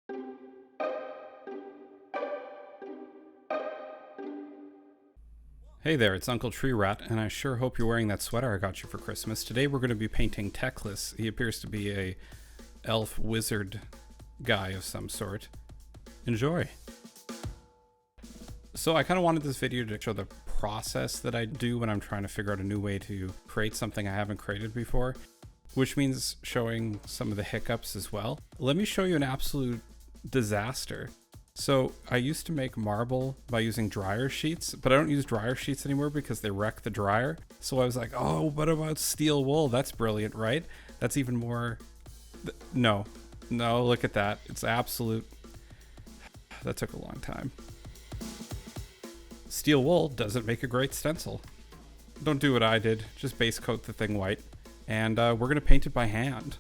Hey there, it's Uncle Tree Rat, and I sure hope you're wearing that sweater I got you for Christmas. Today we're going to be painting Teclis. He appears to be a elf wizard guy of some sort. Enjoy! So I kind of wanted this video to show the process that I do when I'm trying to figure out a new way to create something I haven't created before, which means showing some of the hiccups as well. Let me show you an absolute disaster. So I used to make marble by using dryer sheets, but I don't use dryer sheets anymore because they wreck the dryer. So I was like, oh, what about steel wool? That's brilliant, right? That's even more... No, look at that. It's absolute... That took a long time. Steel wool doesn't make a great stencil. Don't do what I did, just base coat the thing white. And we're gonna paint it by hand.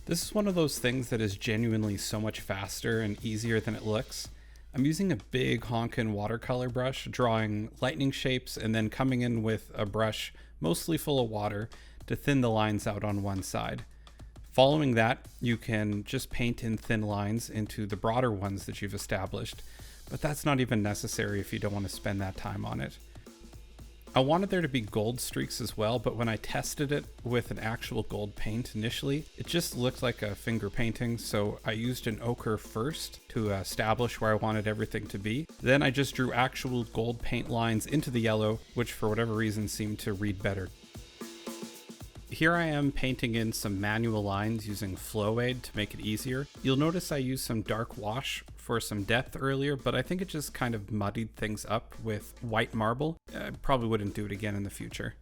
This is one of those things that is genuinely so much faster and easier than it looks. I'm using a big honkin' watercolor brush, drawing lightning shapes and then coming in with a brush mostly full of water to thin the lines out on one side. Following that, you can just paint in thin lines into the broader ones that you've established, but that's not even necessary if you don't want to spend that time on it. I wanted there to be gold streaks as well, but when I tested it with an actual gold paint initially, it just looked like a finger painting, so I used an ochre first to establish where I wanted everything to be. Then I just drew actual gold paint lines into the yellow, which for whatever reason seemed to read better. Here I am painting in some manual lines using Flow Aid to make it easier. You'll notice I used some dark wash for some depth earlier, but I think it just kind of muddied things up with white marble. I probably wouldn't do it again in the future.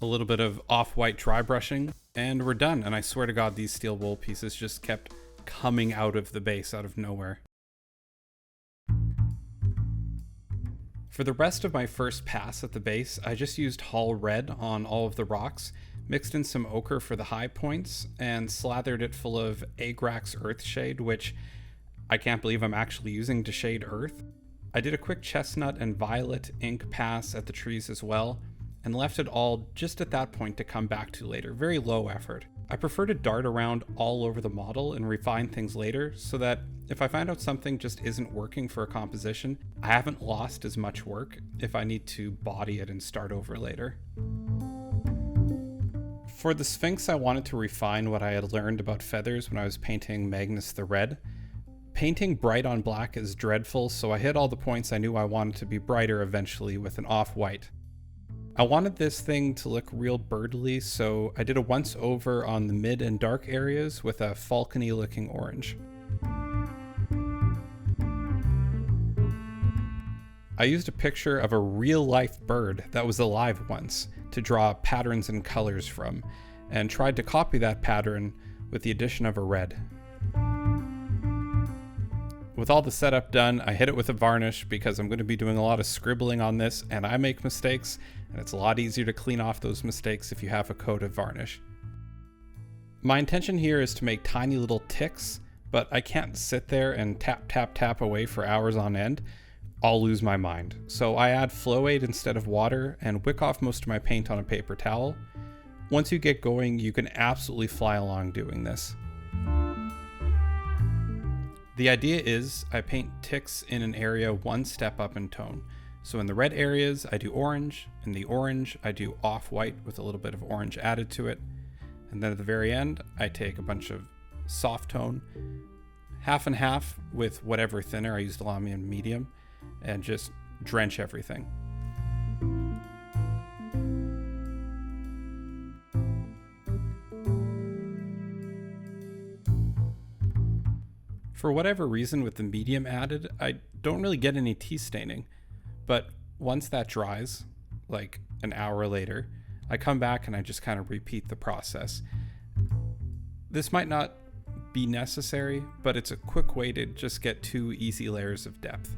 A little bit of off-white dry brushing, and we're done. And I swear to God, these steel wool pieces just kept coming out of the base out of nowhere. For the rest of my first pass at the base, I just used Hull Red on all of the rocks, mixed in some ochre for the high points, and slathered it full of Agrax Earthshade, which I can't believe I'm actually using to shade earth. I did a quick chestnut and violet ink pass at the trees as well, and left it all just at that point to come back to later. Very low effort. I prefer to dart around all over the model and refine things later, so that if I find out something just isn't working for a composition, I haven't lost as much work if I need to body it and start over later. For the Sphinx, I wanted to refine what I had learned about feathers when I was painting Magnus the Red. Painting bright on black is dreadful, so I hit all the points I knew I wanted to be brighter eventually with an off-white. I wanted this thing to look real birdly, so I did a once over on the mid and dark areas with a falcony looking orange. I used a picture of a real life bird that was alive once to draw patterns and colors from, and tried to copy that pattern with the addition of a red. With all the setup done, I hit it with a varnish because I'm going to be doing a lot of scribbling on this and I make mistakes, and it's a lot easier to clean off those mistakes if you have a coat of varnish. My intention here is to make tiny little ticks, but I can't sit there and tap away for hours on end. I'll lose my mind. So I add Flow Aid instead of water and wick off most of my paint on a paper towel. Once you get going, you can absolutely fly along doing this. The idea is I paint ticks in an area one step up in tone. So in the red areas, I do orange. In the orange, I do off-white with a little bit of orange added to it. And then at the very end, I take a bunch of soft tone, half and half with whatever thinner. I used Lamy and medium, and just drench everything. For whatever reason, with the medium added, I don't really get any tea staining, but once that dries, like an hour later, I come back and I just kind of repeat the process. This might not be necessary, but it's a quick way to just get 2 easy layers of depth.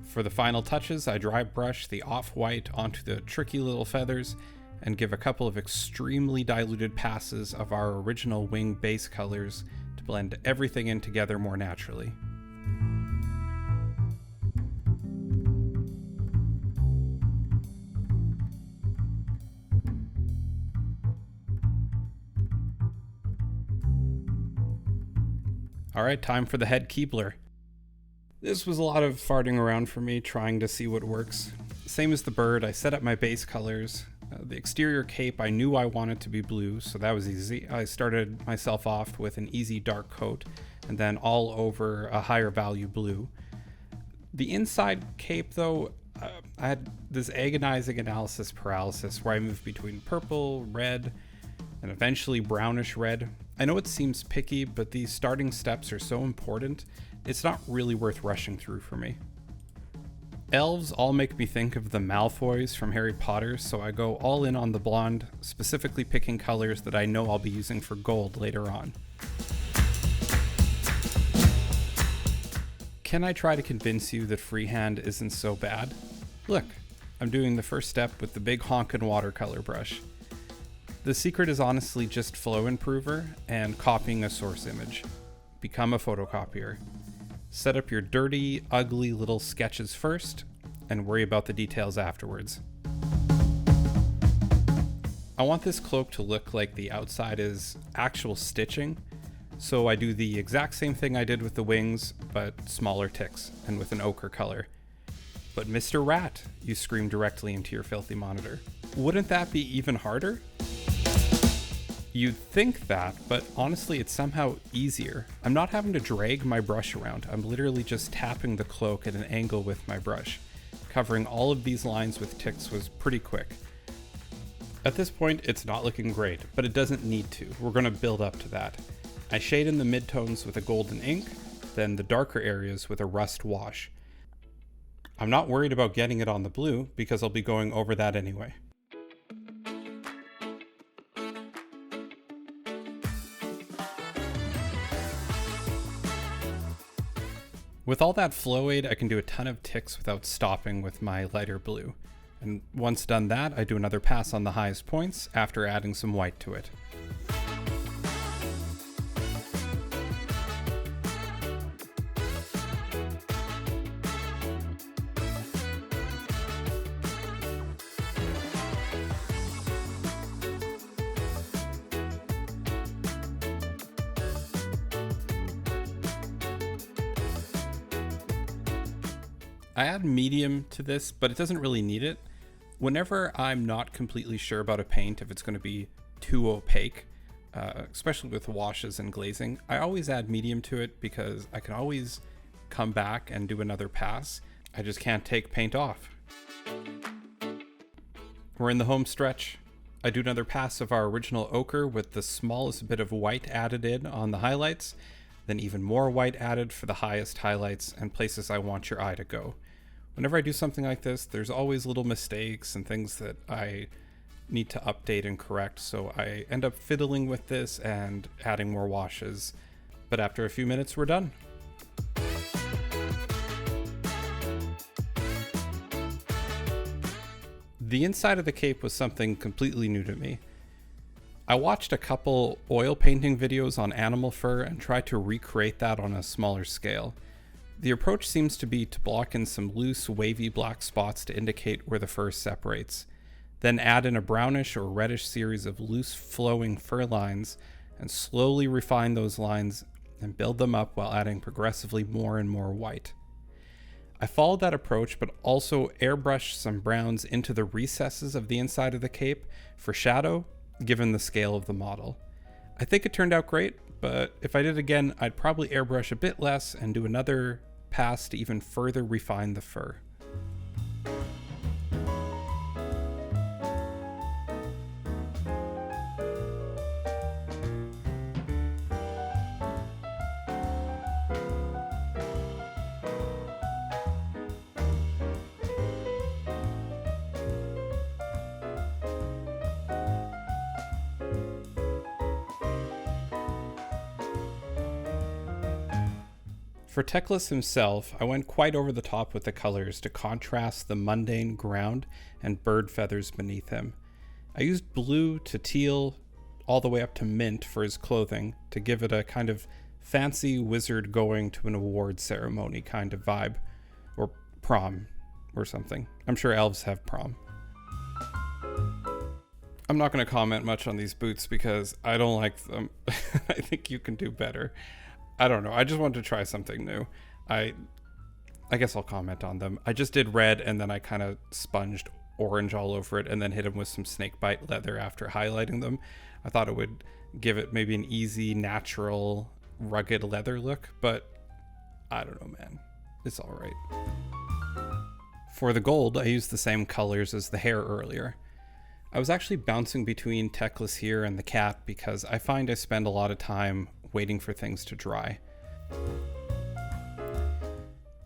For the final touches, I dry brush the off-white onto the tricky little feathers and give a couple of extremely diluted passes of our original wing base colors to blend everything in together more naturally. Alright, time for the head Keebler. This was a lot of farting around for me, trying to see what works. Same as the bird, I set up my base colors. The exterior cape, I knew I wanted to be blue, so that was easy. I started myself off with an easy dark coat, and then all over a higher value blue. The inside cape, though, I had this agonizing analysis paralysis where I moved between purple, red, and eventually brownish red. I know it seems picky, but these starting steps are so important, it's not really worth rushing through for me. Elves all make me think of the Malfoys from Harry Potter, so I go all in on the blonde, specifically picking colors that I know I'll be using for gold later on. Can I try to convince you that freehand isn't so bad? Look, I'm doing the first step with the big honkin' watercolor brush. The secret is honestly just flow improver and copying a source image. Become a photocopier. Set up your dirty, ugly little sketches first, and worry about the details afterwards. I want this cloak to look like the outside is actual stitching, so I do the exact same thing I did with the wings, but smaller ticks, and with an ochre color. But Mr. Rat, you scream directly into your filthy monitor. Wouldn't that be even harder? You'd think that, but honestly it's somehow easier. I'm not having to drag my brush around, I'm literally just tapping the cloak at an angle with my brush. Covering all of these lines with ticks was pretty quick. At this point it's not looking great, but it doesn't need to. We're going to build up to that. I shade in the midtones with a golden ink, then the darker areas with a rust wash. I'm not worried about getting it on the blue because I'll be going over that anyway. With all that flow aid, I can do a ton of ticks without stopping with my lighter blue. And once done that, I do another pass on the highest points after adding some white to it. I add medium to this, but it doesn't really need it. Whenever I'm not completely sure about a paint, if it's going to be too opaque, especially with washes and glazing, I always add medium to it because I can always come back and do another pass. I just can't take paint off. We're in the home stretch. I do another pass of our original ochre with the smallest bit of white added in on the highlights, then even more white added for the highest highlights and places I want your eye to go. Whenever I do something like this, there's always little mistakes and things that I need to update and correct, so I end up fiddling with this and adding more washes. But after a few minutes, we're done. The inside of the cape was something completely new to me. I watched a couple oil painting videos on animal fur and tried to recreate that on a smaller scale. The approach seems to be to block in some loose, wavy black spots to indicate where the fur separates, then add in a brownish or reddish series of loose flowing fur lines and slowly refine those lines and build them up while adding progressively more and more white. I followed that approach, but also airbrushed some browns into the recesses of the inside of the cape for shadow, given the scale of the model. I think it turned out great, but if I did again, I'd probably airbrush a bit less and do another pass to even further refine the fur. For Teclis himself, I went quite over the top with the colors to contrast the mundane ground and bird feathers beneath him. I used blue to teal all the way up to mint for his clothing to give it a kind of fancy wizard going to an award ceremony kind of vibe, or prom or something. I'm sure elves have prom. I'm not going to comment much on these boots because I don't like them. I think you can do better. I don't know. I just wanted to try something new. I guess I'll comment on them. I just did red and then I kind of sponged orange all over it and then hit them with some snakebite leather after highlighting them. I thought it would give it maybe an easy, natural, rugged leather look, but I don't know, man. It's all right. For the gold, I used the same colors as the hair earlier. I was actually bouncing between Teclis here and the cat because I find I spend a lot of time waiting for things to dry.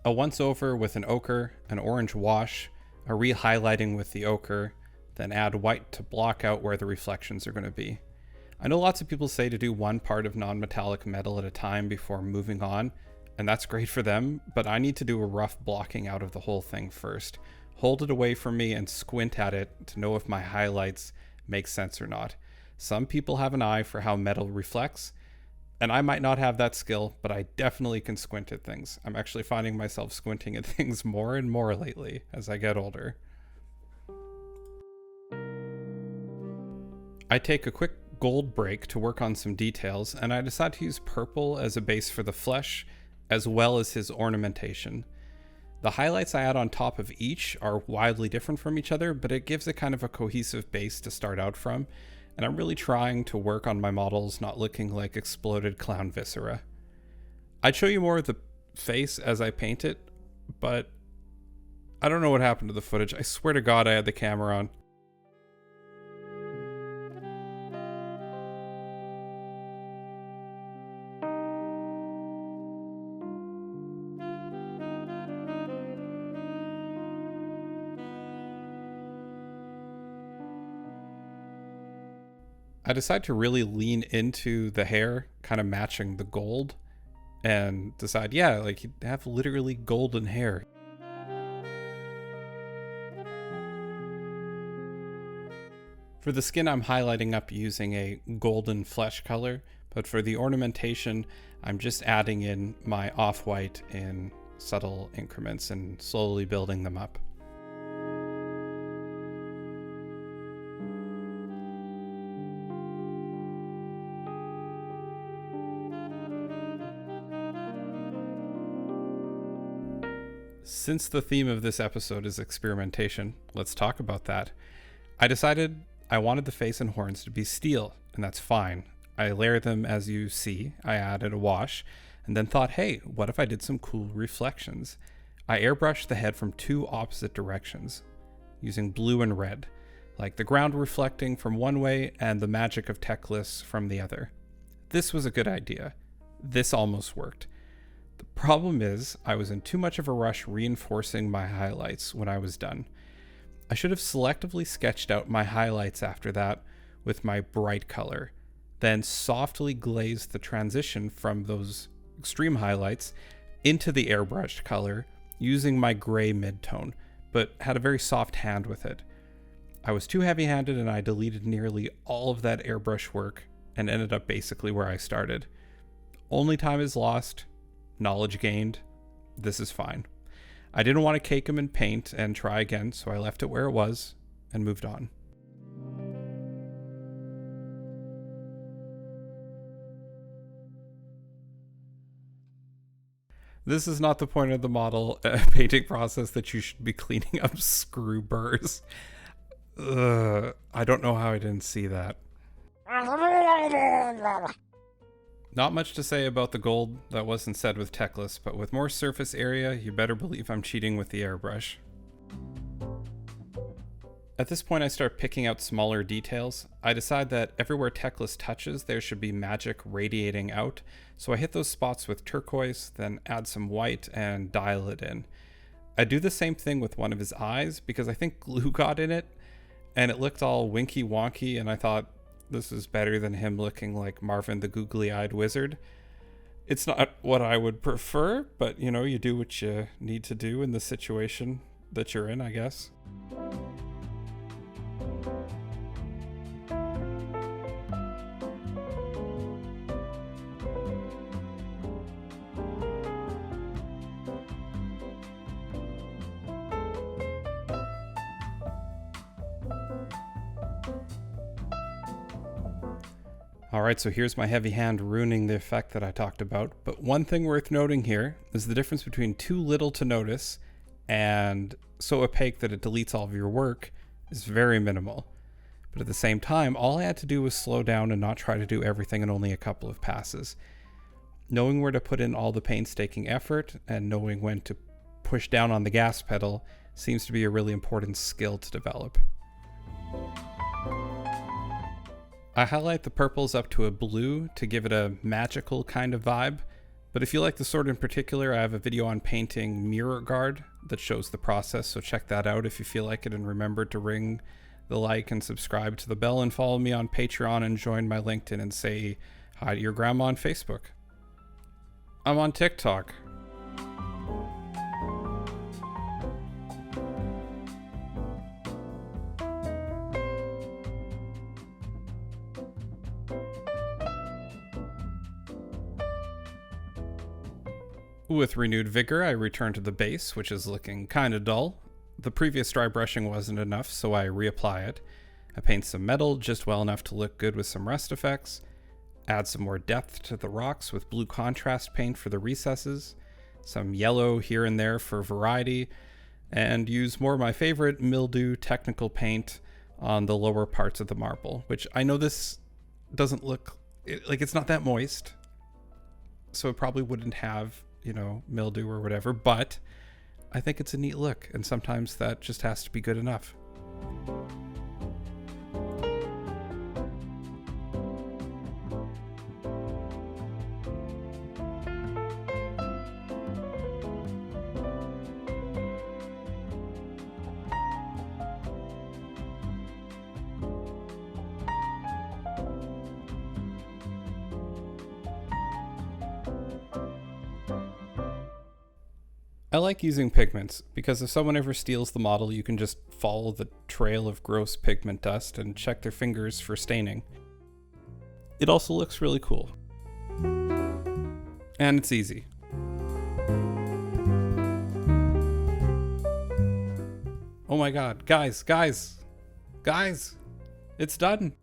A once over with an ochre, an orange wash, a re-highlighting with the ochre, then add white to block out where the reflections are going to be. I know lots of people say to do one part of non-metallic metal at a time before moving on, and that's great for them, but I need to do a rough blocking out of the whole thing first. Hold it away from me and squint at it to know if my highlights make sense or not. Some people have an eye for how metal reflects, and I might not have that skill, but I definitely can squint at things. I'm actually finding myself squinting at things more and more lately as I get older. I take a quick gold break to work on some details, and I decide to use purple as a base for the flesh, as well as his ornamentation. The highlights I add on top of each are wildly different from each other, but it gives it kind of a cohesive base to start out from, and I'm really trying to work on my models not looking like exploded clown viscera. I'd show you more of the face as I paint it, but I don't know what happened to the footage. I swear to God I had the camera on. I decide to really lean into the hair, kind of matching the gold, and decide, yeah, like he'd have literally golden hair. For the skin, I'm highlighting up using a golden flesh color, but for the ornamentation, I'm just adding in my off-white in subtle increments and slowly building them up. Since the theme of this episode is experimentation, let's talk about that. I decided I wanted the face and horns to be steel, and that's fine. I layer them as you see. I added a wash, and then thought, hey, what if I did some cool reflections? I airbrushed the head from two opposite directions, using blue and red, like the ground reflecting from one way and the magic of Teclis from the other. This was a good idea. This almost worked. The problem is, I was in too much of a rush reinforcing my highlights when I was done. I should have selectively sketched out my highlights after that with my bright color, then softly glazed the transition from those extreme highlights into the airbrushed color using my gray midtone, but had a very soft hand with it. I was too heavy-handed and I deleted nearly all of that airbrush work and ended up basically where I started. Only time is lost. Knowledge gained. This is fine. I didn't want to cake him in paint and try again, so I left it where it was and moved on. This is not the point of the model painting process that you should be cleaning up screw burrs. I don't know how I didn't see that. Not much to say about the gold that wasn't said with Teclis, but with more surface area, you better believe I'm cheating with the airbrush. At this point, I start picking out smaller details. I decide that everywhere Teclis touches, there should be magic radiating out, so I hit those spots with turquoise, then add some white and dial it in. I do the same thing with one of his eyes, because I think glue got in it, and it looked all winky wonky, and I thought, this is better than him looking like Marvin the Googly-Eyed Wizard. It's not what I would prefer, but you know, you do what you need to do in the situation that you're in, I guess. Alright, so here's my heavy hand ruining the effect that I talked about, but one thing worth noting here is the difference between too little to notice and so opaque that it deletes all of your work is very minimal. But at the same time, all I had to do was slow down and not try to do everything in only a couple of passes. Knowing where to put in all the painstaking effort and knowing when to push down on the gas pedal seems to be a really important skill to develop. I highlight the purples up to a blue to give it a magical kind of vibe, but if you like the sword in particular, I have a video on painting Mirror Guard that shows the process, so check that out if you feel like it, and remember to ring the like and subscribe to the bell and follow me on Patreon and join my LinkedIn and say hi to your grandma on Facebook. I'm on TikTok. With renewed vigor, I return to the base, which is looking kinda dull. The previous dry brushing wasn't enough, so I reapply it. I paint some metal just well enough to look good with some rust effects. Add some more depth to the rocks with blue contrast paint for the recesses. Some yellow here and there for variety. And use more of my favorite mildew technical paint on the lower parts of the marble, which I know this doesn't look like it's not that moist, so it probably wouldn't have, mildew or whatever, but I think it's a neat look, and sometimes that just has to be good enough. I like using pigments because if someone ever steals the model, you can just follow the trail of gross pigment dust and check their fingers for staining. It also looks really cool. And it's easy. Oh my god, guys, it's done.